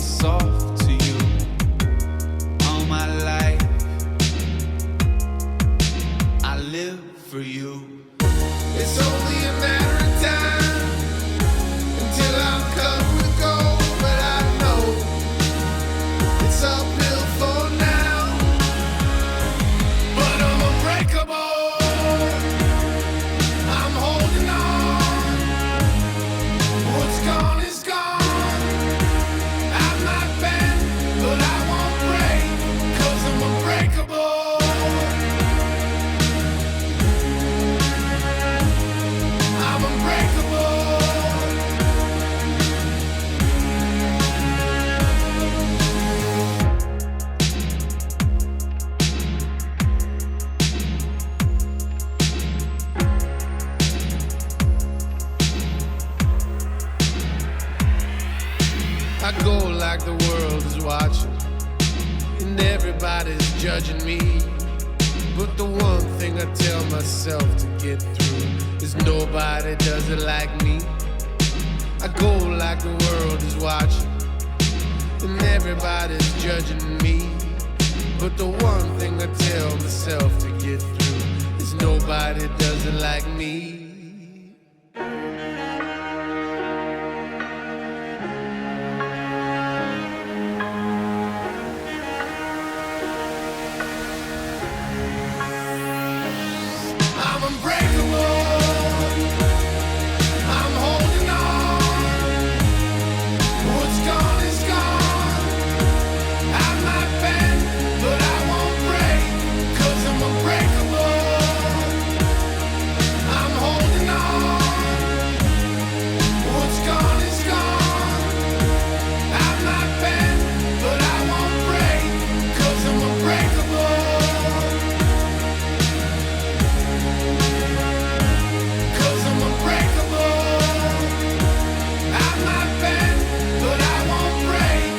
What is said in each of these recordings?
soft to you all my life. I live for you. It's only a matter of time until I'm covered with gold, but I know it's uphill for now. But I'm unbreakable. I'm holding on. What's gone is gone. I might bend, but I won't break, 'cause I'm unbreakable. I'm unbreakable. I go like the world is watching, and everybody's judging me. But the one thing I tell myself to get through is nobody does it like me. I go like the world is watching, and everybody's judging me. But the one thing I tell myself to get through is nobody does it like me. I'm unbreakable. I'm holding on. What's gone is gone. I might bend, but I won't break, 'cause I'm unbreakable. I'm holding on. What's gone is gone. I might bend, but I won't break, 'cause I'm unbreakable. 'Cause I'm unbreakable. I might bend, but I won't break.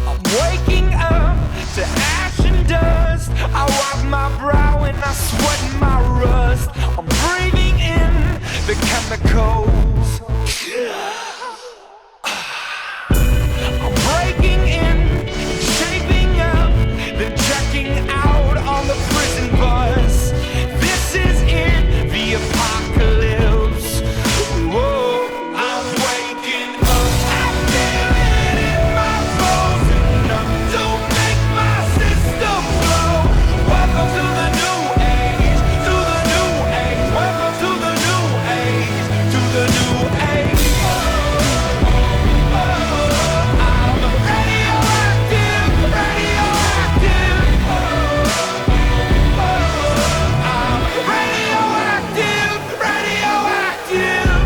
I'm waking up to ash and dust. I wipe my brow and I sweat my rust. I'm breathing in the chemicals. I'm breaking in, shaping up, then checking out on the prison bus. This is in the apocalypse. Whoa, I'm waking up. I feel it in my bones, enough to make my system blow. Welcome to the new age, to the new age. Welcome to the new age, to the new age. I'm radioactive, radioactive. I'm radioactive, radioactive.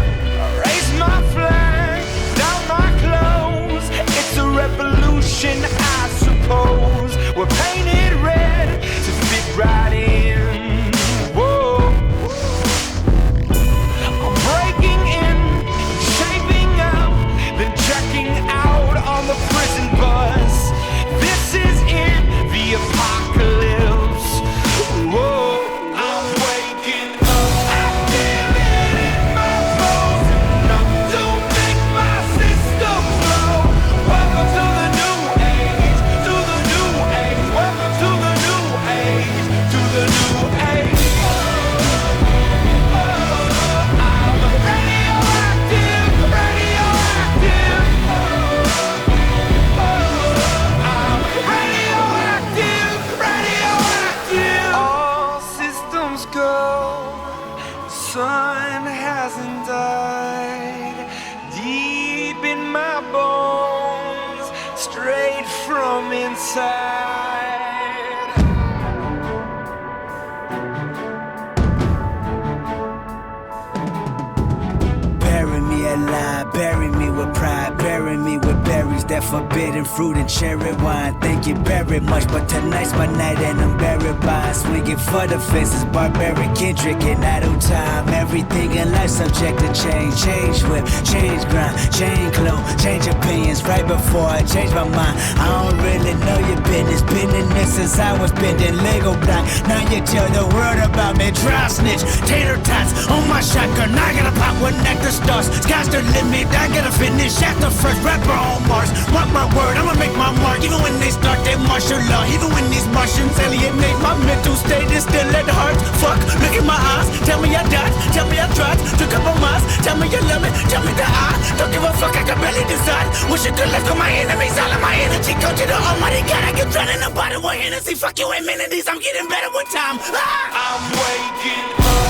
Raise my flag, down my clothes. It's a revolution, I suppose. We're painted red to fit right in. Whoa. I'm breaking in, shaping up, then checking out on the prison bus. This is in the apocalypse. Whoa, I'm waking up. I feel it in my bones, enough to make my system blow. Welcome to the new age, to the new age. Welcome to the new age, to the new age. I'm radioactive, radioactive. I'm radioactive, radioactive. All systems go. Sun hasn't died. Deep in my bones, straight from inside. alive. Bury me with pride, bury me with berries, that forbidden fruit and cherry wine. Thank you very much, but tonight's my night and I'm buried by swinging for the fences, barbaric Kendrick and idle time. Everything in life subject to change. Change whip, change grind, change clothes, change opinions right before I change my mind. I don't really know your business, been in this since I was bending Lego block. Now you tell the world about me, dry snitch, tater tots on my shotgun. I gotta pop one nectar stars, sky's the limit. I gotta finish at the first rapper on Mars. Mark my word, I'ma make my mark. Even when they start their martial law, even when these Martians alienate my mental state, is still at heart. Fuck, look in my eyes, tell me I died, tell me I tried to compromise, tell me you love me, tell me that I don't give a fuck. I can barely decide. Wish you good luck on my enemies, all of my energy go to the almighty God. I get drowned in the bottom of Hennessy. Fuck you amenities, I'm getting better with time. I'm waking up.